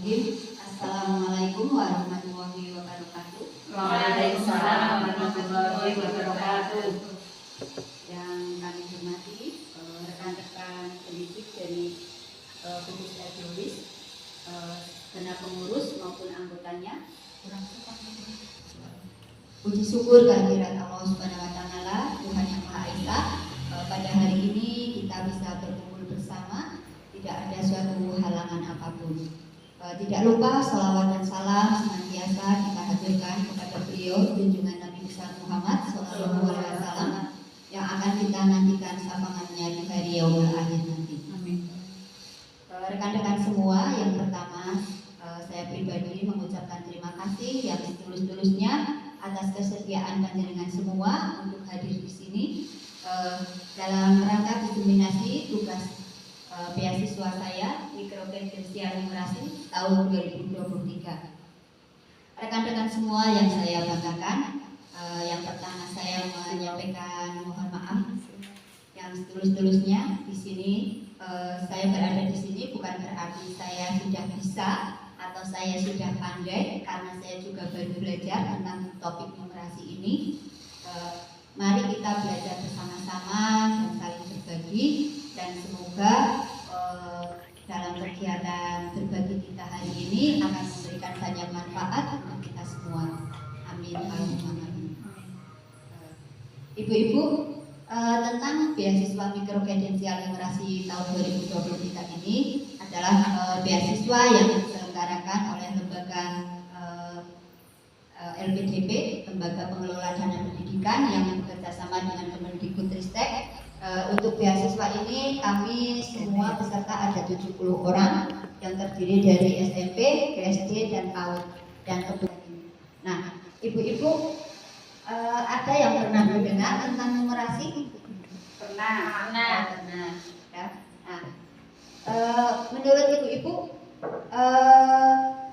Bismillahirrahmanirrahim. Assalamualaikum warahmatullahi wabarakatuh. Waalaikumsalam warahmatullahi wabarakatuh. Yang kami hormati rekan-rekan pendidik dari Gugus Edwis, genap pengurus maupun anggotanya. Puji syukur kehadirat Allah Subhanahu wa taala, Tuhan yang Maha Esa. Pada hari ini kita bisa berkumpul bersama, tidak ada suatu halangan apapun. Tidak lupa salawat dan salam senantiasa kita haturkan kepada beliau junjungan Nabi besar Muhammad SAW yang akan kita nantikan syafaatnya di hari yaumul akhir nanti. Amin. Rekan-rekan semua, yang pertama saya pribadi mengucapkan terima kasih yang setulus-tulusnya atas kesediaan panjenengan semua untuk hadir di sini dalam rangka diseminasi tugas beasiswa saya Mikrokredidensial Numerasi tahun 2023. Rekan-rekan semua yang saya banggakan, yang pertama saya menyampaikan mohon maaf yang setulus-tulusnya. Di sini saya berada di sini bukan berarti saya sudah bisa atau saya sudah pandai, karena saya juga baru belajar tentang topik numerasi ini. Mari kita belajar bersama-sama dan saling berbagi, dan semoga dalam kegiatan berbagi kita hari ini akan memberikan banyak manfaat untuk kita semua. Amin. Amin. Ibu-ibu, tentang beasiswa Mikrokredidensial Numerasi tahun 2023 ini adalah beasiswa yang diselenggarakan oleh lembaga LPDP, Lembaga Pengelola Dana Pendidikan, yang bekerjasama dengan Kemendikbudristek. Untuk beasiswa ini kami semua peserta ada 70 orang yang terdiri dari SMP, SD, dan PAUD dan kebutuhan. Nah, ibu-ibu, ada yang pernah mendengar tentang numerasi? Pernah. Ya. Nah, menurut ibu-ibu,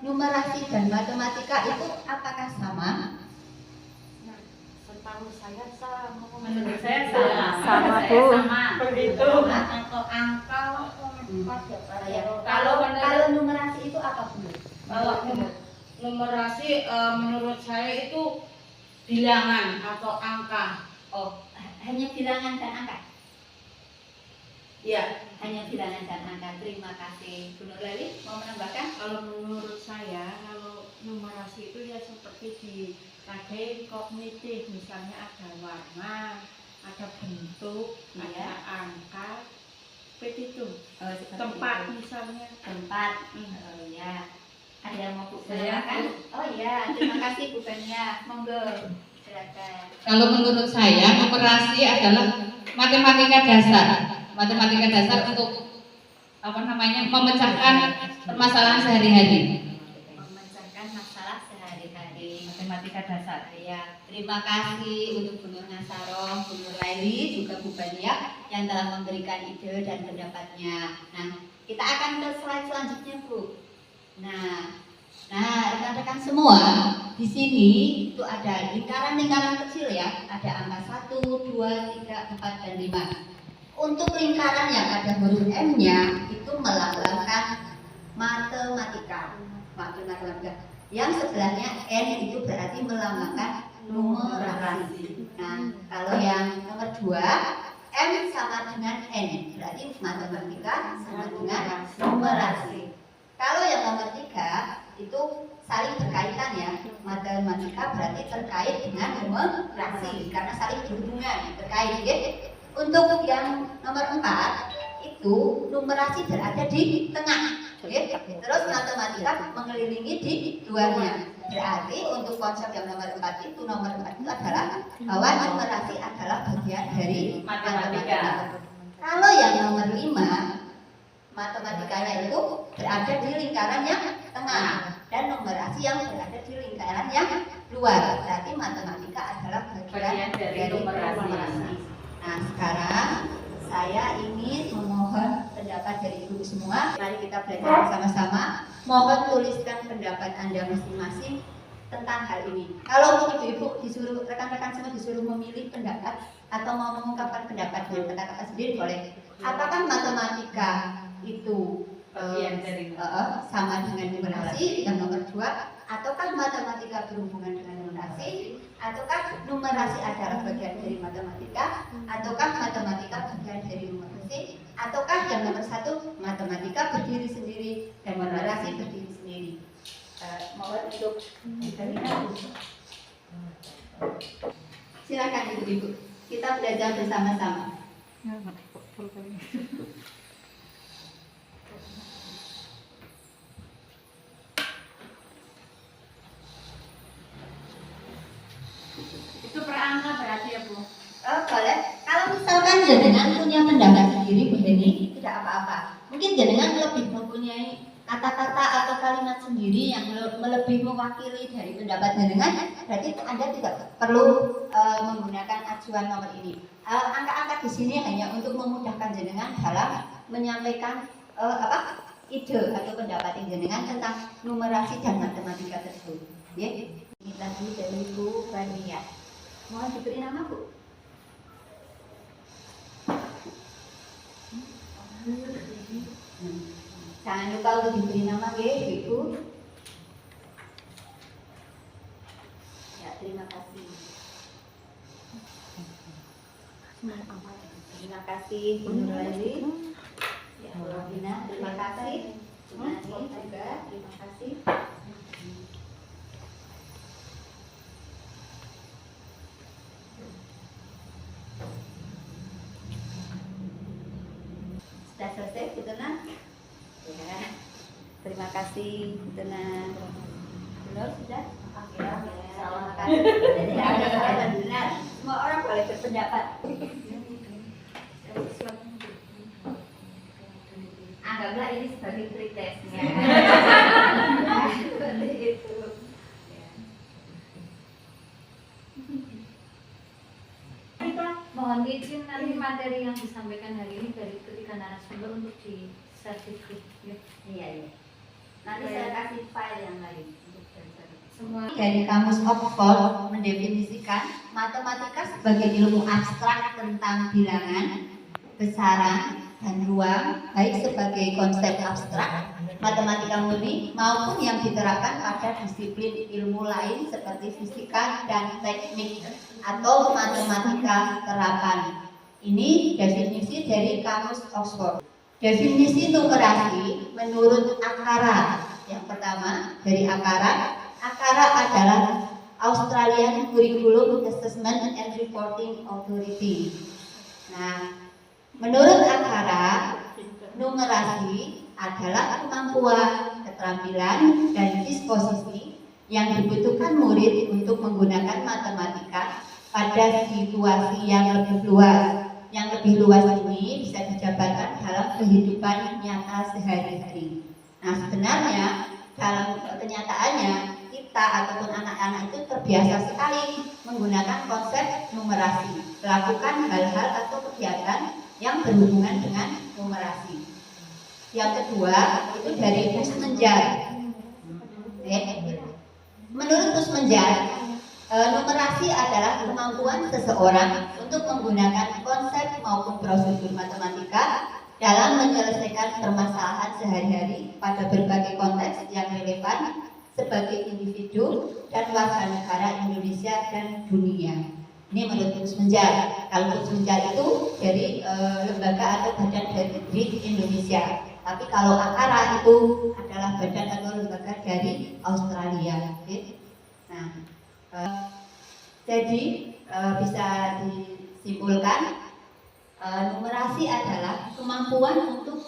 numerasi dan matematika itu apakah sama? Setahu saya sama. Menurut saya Sama, Bu. Begitu. Atau angka Kalau numerasi itu apa Bu? kalau numerasi menurut saya itu bilangan atau angka. Oh, hanya bilangan dan angka. Ya, Hanya bilangan dan angka. Terima kasih. Bu Nur Leli mau menambahkan? Kalau menurut saya, kalau numerasi itu ya seperti di KD kognitif, misalnya ada warna, ada bentuk, Iya. ada angka, seperti itu. Seperti Tempat itu. misalnya. Tempat. Oh ya. Ada yang mau Bu Saya, menambahkan? Oh iya, terima kasih Bu Benia. Monggo. Silakan. Kalau menurut saya, numerasi adalah matematika dasar. Matematika dasar untuk memecahkan permasalahan sehari-hari. Memecahkan masalah sehari-hari. Matematika dasar. Ya, terima kasih untuk Bu Nur Nasaroh, Bu Nur Laili, juga Bu Bania yang telah memberikan ide dan pendapatnya. Nah, kita akan ke slide selanjutnya, Bu. Nah, rekan-rekan semua, di sini itu ada lingkaran-lingkaran kecil ya. Ada angka 1, 2, 3, 4, dan 5. Untuk lingkaran yang ada huruf M-nya itu melambangkan matematika. Yang sebelahnya N itu berarti melambangkan numerasi. Nah, kalau yang nomor 2, M sama dengan N, berarti matematika sama dengan numerasi. Kalau yang nomor 3 itu saling berkaitan ya. Matematika berarti terkait dengan numerasi karena saling berhubungan, terkait ya. Untuk yang nomor 4 itu numerasi berada di tengah. Terus matematika mengelilingi di luarnya. Berarti untuk konsep yang nomor 4 itu adalah bahwa numerasi adalah bagian dari matematika. Kalau yang nomor 5, matematikanya itu berada di lingkaran yang tengah dan numerasi yang berada di lingkaran yang luar. Berarti matematika adalah bagian dari numerasi. Nah, sekarang saya ingin memohon pendapat dari ibu semua. Mari kita belajar bersama-sama. Mohon tuliskan pendapat Anda masing-masing tentang hal ini. Kalau ibu-ibu disuruh, rekan-rekan semua disuruh memilih pendapat atau mau mengungkapkan pendapat dengan kata-kata sendiri boleh. Apakah matematika itu Bagian dari sama dengan numerasi. Yang nomor 2, ataukah matematika berhubungan dengan numerasi, ataukah numerasi adalah bagian dari matematika, ataukah matematika bagian dari numerasi, ataukah yang nomor 1, matematika berdiri sendiri dan numerasi berdiri sendiri. Mohon untuk diterima. Silakan ibu-ibu, kita belajar bersama-sama. Itu perangka berarti ya Bu? Boleh. Kalau misalkan jenengan punya pendapat sendiri begini, tidak apa-apa. Mungkin jenengan lebih mempunyai kata-kata atau kalimat sendiri yang lebih mewakili dari pendapat jenengan, berarti Anda tidak perlu menggunakan acuan nomor ini. Angka-angka di sini hanya untuk memudahkan jenengan dalam menyampaikan ide atau pendapat jenengan tentang numerasi dan matematika tersebut. Ya, ini tadi dari Bu Bania. Mohon diberi nama Bu. Jangan lupa untuk diberi nama ya, Ibu. Ya, terima kasih. Terima kasih Bu Nurlaili. Ya, Bu Robina, terima kasih. Bu Nani juga, terima kasih. Sudah selesai, Bu Tena? Ya, terima kasih, Bu Tena. Benar sudah? Terima kasih. Jadi ada salah dan benar. Semua orang boleh berpendapat. Anggaplah ini sebagai pretestnya. Seperti itu. Kita mohon izin nanti materi yang disampaikan hari ini dari ketiga narasumber untuk di share di grup ya. Iya, iya. Nanti saya kasih file yang lain untuk belajar. Semua Dari Kamus Oxford mendefinisikan matematika sebagai ilmu abstrak tentang bilangan, besaran, dan ruang, baik sebagai konsep abstrak, matematika murni, maupun yang diterapkan pada disiplin ilmu lain seperti fisika dan teknik atau matematika terapan. Ini definisi dari Kamus Oxford. Definisi numerasi menurut Akara. Yang pertama dari Akara. Akara adalah Australian Curriculum Assessment and Reporting Authority. Nah, menurut Akara, numerasi adalah kemampuan, keterampilan, dan disposisi yang dibutuhkan murid untuk menggunakan matematika pada situasi yang lebih luas. Yang lebih luas ini bisa dijabarkan dalam kehidupan nyata sehari-hari. Nah, sebenarnya dalam kenyataannya kita ataupun anak-anak itu terbiasa sekali menggunakan konsep numerasi, melakukan hal-hal atau kegiatan yang berhubungan dengan numerasi. Yang kedua itu dari Kusmenjar. Menurut Kusmenjar, numerasi adalah kemampuan seseorang untuk menggunakan konsep maupun prosedur matematika dalam menyelesaikan permasalahan sehari-hari pada berbagai konteks yang relevan sebagai individu dan warga negara Indonesia dan dunia. Ini menurut Kusmenjar. Kalau Kusmenjar itu dari lembaga atau badan dari negeri Indonesia. Tapi kalau Akara itu adalah badan atau lembaga dari Australia. Nah, jadi bisa disimpulkan numerasi adalah kemampuan untuk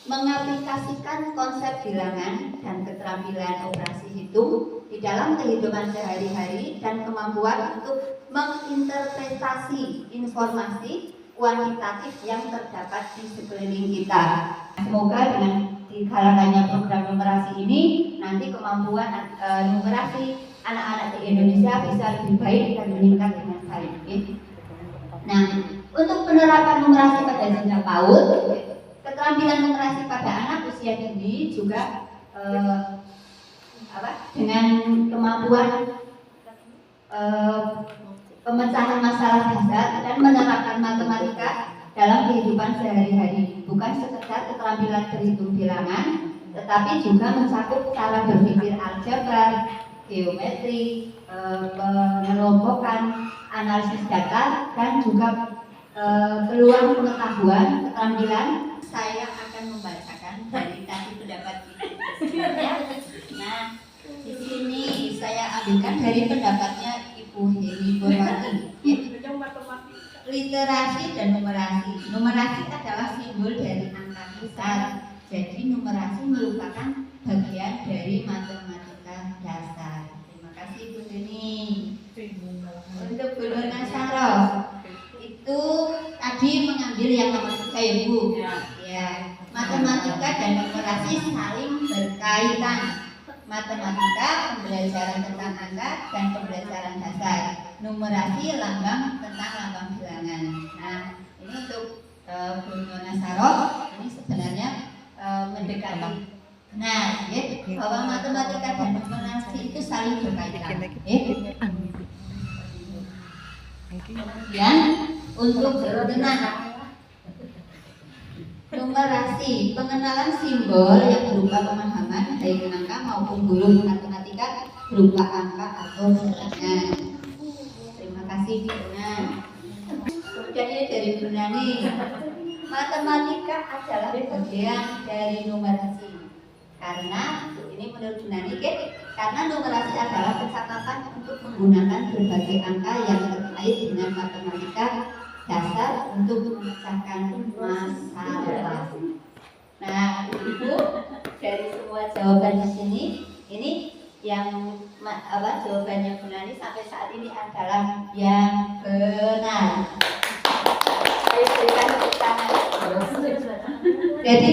mengaplikasikan konsep bilangan dan keterampilan operasi hitung di dalam kehidupan sehari-hari dan kemampuan untuk menginterpretasi informasi kuantitatif yang terdapat di sekeliling kita. Semoga dengan digalakkannya program numerasi ini nanti kemampuan numerasi anak-anak di Indonesia bisa lebih baik dan meningkat dengan baik. Nah, untuk penerapan numerasi pada jenjang PAUD, keterampilan numerasi pada anak usia dini juga dengan kemampuan pemecahan masalah dasar dan menerapkan matematika dalam kehidupan sehari-hari, bukan sekedar keterampilan berhitung bilangan, tetapi juga mencakup cara berpikir aljabar, geometri, pengelompokan, analisis data, dan juga peluang pengetahuan, keterampilan. Saya akan membacakan dari tadi pendapat Ibu. Nah, di sini saya ambilkan dari pendapatnya Ibu Heni Borwati. Literasi dan numerasi. Numerasi adalah simbol dari angka besar. Jadi numerasi merupakan bagian dari matematika dasar. Terima kasih Ibu Heni. Untuk Bu Nur Nasaro, itu tadi mengambil yang nomor 3 ya Bu. Ya, matematika dan numerasi saling berkaitan. Matematika pembelajaran tentang angka dan pembelajaran dasar. Numerasi lambang tentang lambang bilangan. Nah, ini untuk Bu Nur Nasaro ini sebenarnya mendekati. Nah, ya, bahwa matematika dan numerasi itu saling berkaitan. Kemudian untuk berenang, numerasi, pengenalan simbol yang berupa pemahaman baik angka maupun huruf matematika berupa angka atau bilangan. Terima kasih Bina. Kemudian ini dari Bunani, matematika adalah bagian dari numerasi. Karena ini menurut Bunani, karena numerasi adalah pencatatan untuk menggunakan berbagai angka yang terkait dengan matematika dasar untuk memecahkan masalah. Nah, Ibu, dari semua jawaban di sini, ini yang jawabannya Bunani sampai saat ini adalah yang benar. Saya berikan tepuk tangan. Jadi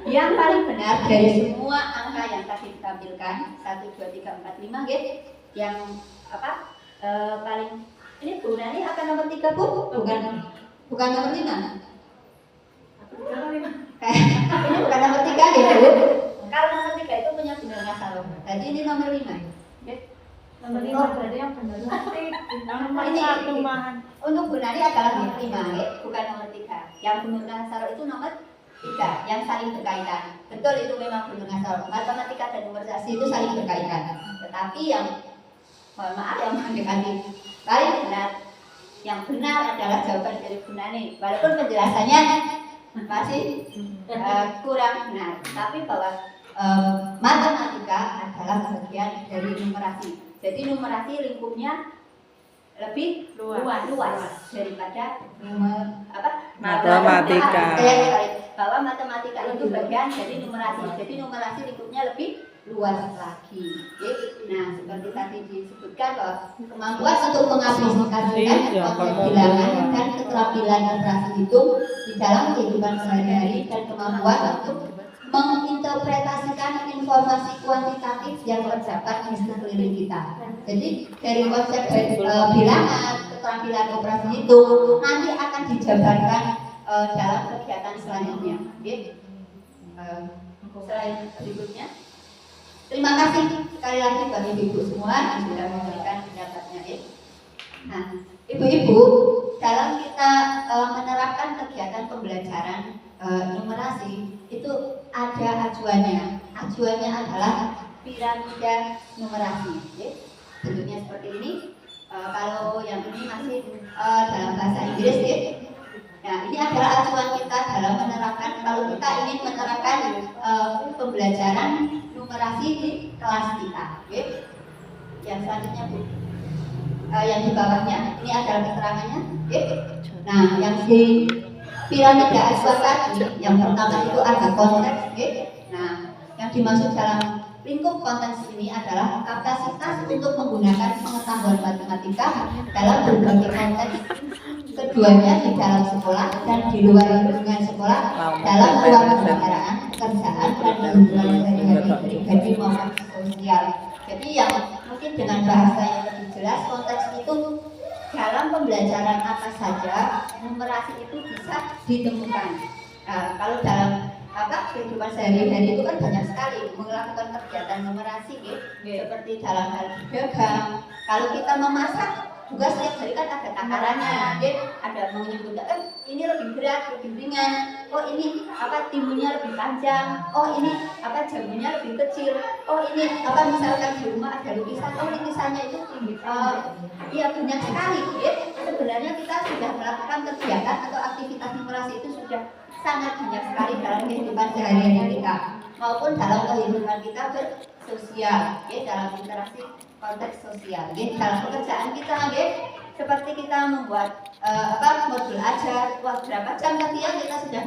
yang paling benar dari semua angka yang tadi ditampilkan 1, 2, 3, 4, 5, yang paling ini Bu Nani akan nomor 3 Bu? Bukan nomor 5. Ini bukan nomor 3 ya Bu. Kalau nomor 3 itu punya Bu Nur Nasaro. Jadi ini nomor 5. Nomor 5 berarti yang benar. Nomor Ini 1 mahan. untuk Bu Nani adalah nomor 5, bukan nomor 3. Yang Bu Nur Nasaro itu nomor 3 yang saling berkaitan. Betul, itu memang Bu Nur Nasaro. Matematika dan numerasi itu saling berkaitan. Tetapi yang mohon maaf yang mendekati paling benar, yang benar adalah jawaban dari Bu Nani. Walaupun penjelasannya masih kurang benar, tapi bahwa matematika adalah bagian dari numerasi. Jadi numerasi lingkupnya lebih luas daripada matematika. Bahwa matematika itu bagian dari numerasi. Jadi numerasi lingkupnya lebih luas lagi. Nah, seperti tadi disebutkan bahwa kemampuan untuk mengaplikasikan konsep bilangan dan keterampilan operasi hitung di dalam kehidupan sehari-hari dan kemampuan untuk menginterpretasikan informasi kuantitatif yang terdapat di sekeliling kita. Jadi dari konsep bilangan, keterampilan operasi hitung nanti akan dijabarkan dalam kegiatan selanjutnya. Selain berikutnya, terima kasih sekali lagi bagi ibu semua yang sudah memberikan pendapatnya. Nah, ibu-ibu, dalam kita menerapkan kegiatan pembelajaran numerasi itu ada acuannya. Acuannya adalah piramida numerasi. Bentuknya seperti ini. Kalau yang ini masih dalam bahasa Inggris, Nah, ini adalah acuan kita dalam menerapkan kalau kita ingin menerapkan pembelajaran numerasi di kelas kita. Yang selanjutnya Bu, yang di bawahnya ini adalah keterangannya. Nah, yang di piramida acuan tadi, yang pertama itu ada konteks. Nah, yang dimaksud dalam lingkup konteks ini adalah kapasitas untuk menggunakan pengetahuan matematika dalam berbagai konteks. Keduanya di dalam sekolah dan di luar lingkungan sekolah, dalam ruang kenegaraan, pekerjaan, dan hubungan sehari-hari pribadi maupun sosial. Jadi yang mungkin dengan bahasa yang lebih jelas, konteks itu dalam pembelajaran apa saja numerasi itu bisa ditemukan. Kalau dalam kehidupan sehari-hari itu kan banyak sekali melakukan kegiatan numerasi, seperti dalam hal dagang. Kalau kita memasak juga setiap hari kan ada takarannya, ada menyebutkan ini lebih berat, lebih ringan. oh ini apa timunnya lebih panjang, oh ini apa jamunya lebih kecil, oh ini apa misalkan di rumah ada lukisan, oh lukisannya itu ya banyak sekali ya. Sebenarnya kita sudah melakukan kegiatan atau aktivitas numerasi itu sudah sangat banyak sekali dalam kehidupan sehari-hari kita maupun dalam kehidupan kita bersosial ya, dalam interaksi konteks sosial ya, dalam pekerjaan kita ya. Seperti kita membuat modul ajar, wah berapa jam tadi ya kita sudah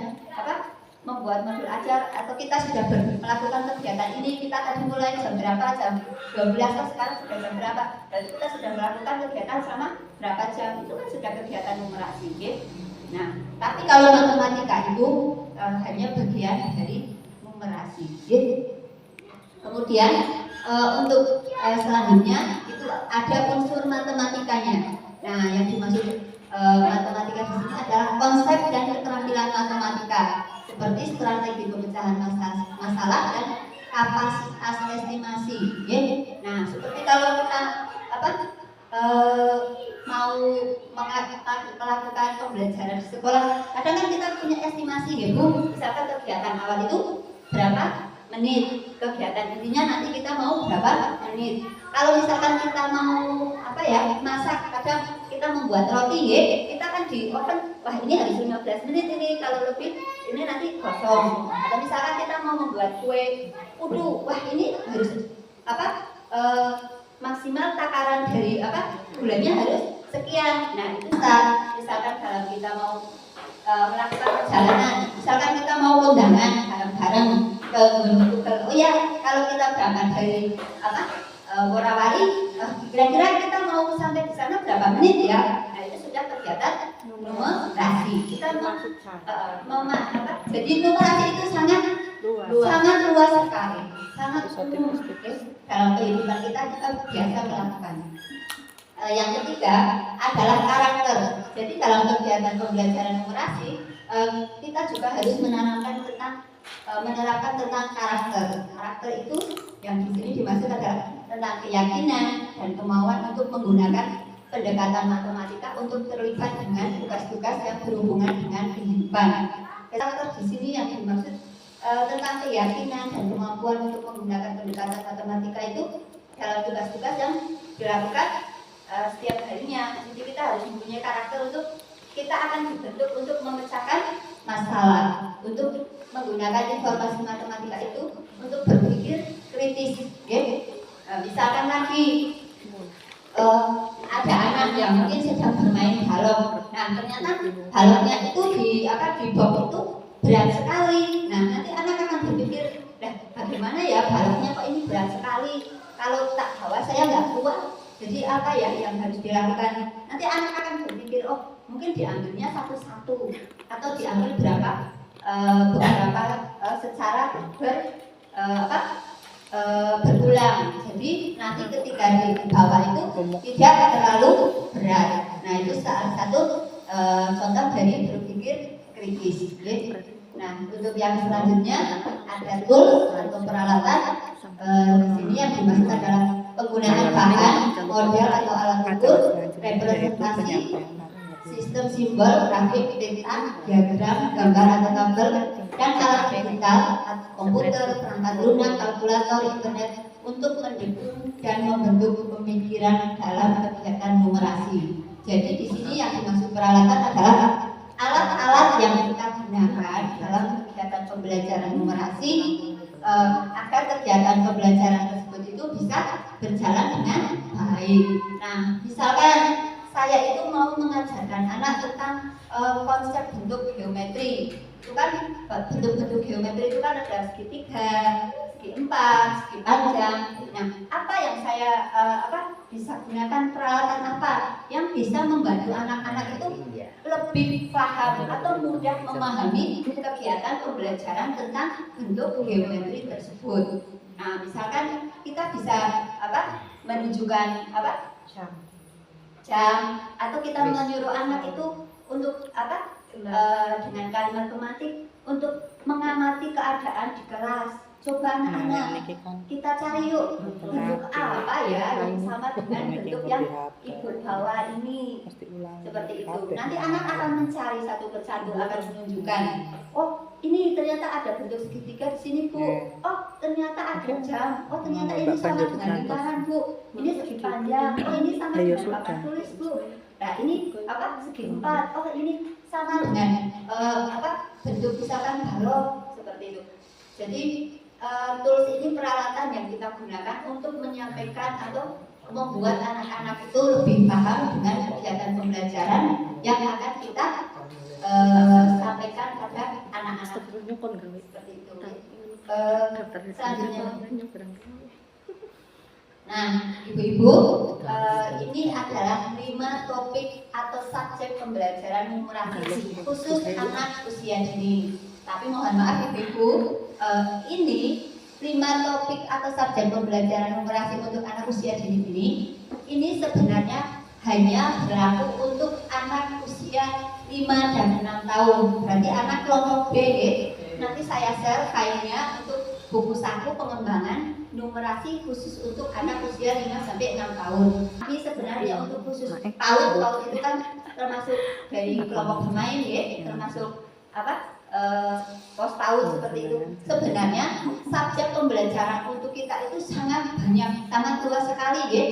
membuat modul ajar, atau kita sudah melakukan kegiatan ini, kita tadi mulai jam berapa, jam 12, oh sekarang sudah jam berapa, dan kita sudah melakukan kegiatan selama berapa jam, itu kan sudah kegiatan numerasi ya. Nah, tapi kalau matematika itu hanya bagian dari numerasi ya. Kemudian untuk selanjutnya itu ada unsur matematikanya. Nah, yang dimaksud matematika di sini adalah konsep dan keterampilan matematika seperti strategi pemecahan masalah dan kapasitas estimasi. Ya. Nah, seperti kalau kita mau melakukan pembelajaran di sekolah, kadang kan kita punya estimasi ya Bu. Misalkan kegiatan awal itu berapa menit, kegiatan intinya nanti kita mau berapa menit. Kalau misalkan kita mau masak, kadang kita membuat roti ya, kita kan di oven, wah ini harus 15 menit ini, kalau lebih ini nanti gosong. Atau misalkan kita mau membuat kue putu, wah ini harus maksimal takaran dari gulanya harus sekian. Nah itu misalkan kalau kita mau melakukan perjalanan, misalkan kita mau undangan bareng-bareng ke Gunung Kidul, oh ya kalau kita berangkat dari Worawari, kira-kira kita mau sampai di sana berapa menit ya? Nah itu sudah kegiatan numerasi. Kita jadi numerasi itu sangat luas sekali, sangat umum. Dalam kehidupan kita biasa melakukan. Yang ketiga adalah karakter. Jadi dalam kegiatan pembelajaran numerasi kita juga harus menerapkan tentang karakter. Karakter itu yang di sini dimaksud adalah tentang keyakinan dan kemauan untuk menggunakan pendekatan matematika untuk terlibat dengan tugas-tugas yang berhubungan dengan kehidupan. Karakter di sini yang dimaksud tentang keyakinan dan kemampuan untuk menggunakan pendekatan matematika itu dalam tugas-tugas yang dilakukan setiap harinya. Jadi kita harus mempunyai karakter untuk kita akan dibentuk untuk memecahkan masalah, untuk menggunakan informasi matematika itu untuk berpikir kritis. Misalkan lagi ada anak yang mungkin sedang bermain balon. Nah ternyata balonnya itu di box itu berat sekali. Nah nanti anak akan berpikir, bagaimana ya balonnya kok ini berat sekali? Kalau tak bawa saya nggak kuat. Jadi apa ya yang harus dilakukan? Nanti anak akan berpikir, oh mungkin diambilnya satu-satu atau diambil beberapa secara berulang. Jadi nanti ketika di bawah itu tidak terlalu berat. Nah itu salah satu contoh dari berpikir kritis. Nah untuk yang selanjutnya ada tool atau peralatan. Di sini yang dimaksud adalah penggunaan bahan, model atau alat ukur, representasi, sistem simbol, grafik, peta, diagram, gambar atau tabel, dan alat digital, komputer, perangkat lunak, kalkulator, internet untuk mendukung dan membentuk pemikiran dalam kegiatan numerasi. Jadi di sini yang dimaksud peralatan adalah alat-alat yang kita gunakan dalam kegiatan pembelajaran numerasi agar kegiatan pembelajaran tersebut itu bisa berjalan dengan baik. Nah, misalkan saya itu mau mengajarkan anak tentang konsep bentuk geometri. Itu kan bentuk-bentuk geometri itu kan ada segitiga, segi empat, segi panjang. Nah, apa yang saya bisa gunakan peralatan apa yang bisa membantu anak-anak itu lebih paham atau mudah memahami kegiatan pembelajaran tentang bentuk geometri tersebut. Nah, misalkan kita bisa menunjukkan jam atau kita menyuruh anak itu untuk dengan kalimat tematik untuk mengamati keadaan di kelas. Coba anak-anak kita cari yuk bentuk apa ya yang sama dengan bentuk yang ibu bawa ini, seperti itu. Nanti anak akan mencari satu persatu, akan menunjukkan, oh ini ternyata ada bentuk segitiga di sini bu, oh ternyata ada jam, oh ternyata ini sama dengan lingkaran bu, ini segi panjang, oh ini sama dengan papan tulis bu, nah ini apa segi empat, oh ini sama dengan bentuk misalkan balok, seperti itu. Jadi tools ini peralatan yang kita gunakan untuk menyampaikan atau membuat anak-anak itu lebih paham dengan kegiatan pembelajaran yang akan kita sampaikan pada anak-anak, seperti itu. Selanjutnya, nah ibu-ibu, ini adalah 5 topik atau subjek pembelajaran numerasi khusus anak usia dini. Tapi mohon maaf ibu-ibu, ini 5 topik atau subjek pembelajaran numerasi untuk anak usia dini ini sebenarnya hanya berlaku untuk anak usia 5 dan 6 tahun. Berarti anak kelompok B ya. Nanti saya share filenya untuk buku saku pengembangan numerasi khusus untuk anak usia 5 sampai 6 tahun. Tapi sebenarnya untuk khusus tahun itu kan termasuk dari kelompok bermain ya, termasuk pos tahun seperti itu. Sebenarnya subjek pembelajaran untuk kita itu sangat banyak, sangat luas sekali ya.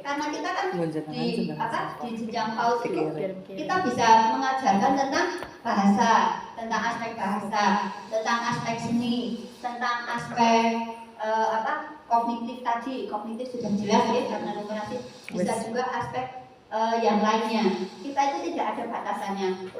Karena kita kan di jenjang PAUD itu kita bisa mengajarkan tentang bahasa, tentang aspek bahasa, tentang aspek seni, tentang aspek kognitif tadi. Kognitif sudah jelas ya karena numerasi, bisa juga aspek yang lainnya. Kita itu tidak ada batasannya.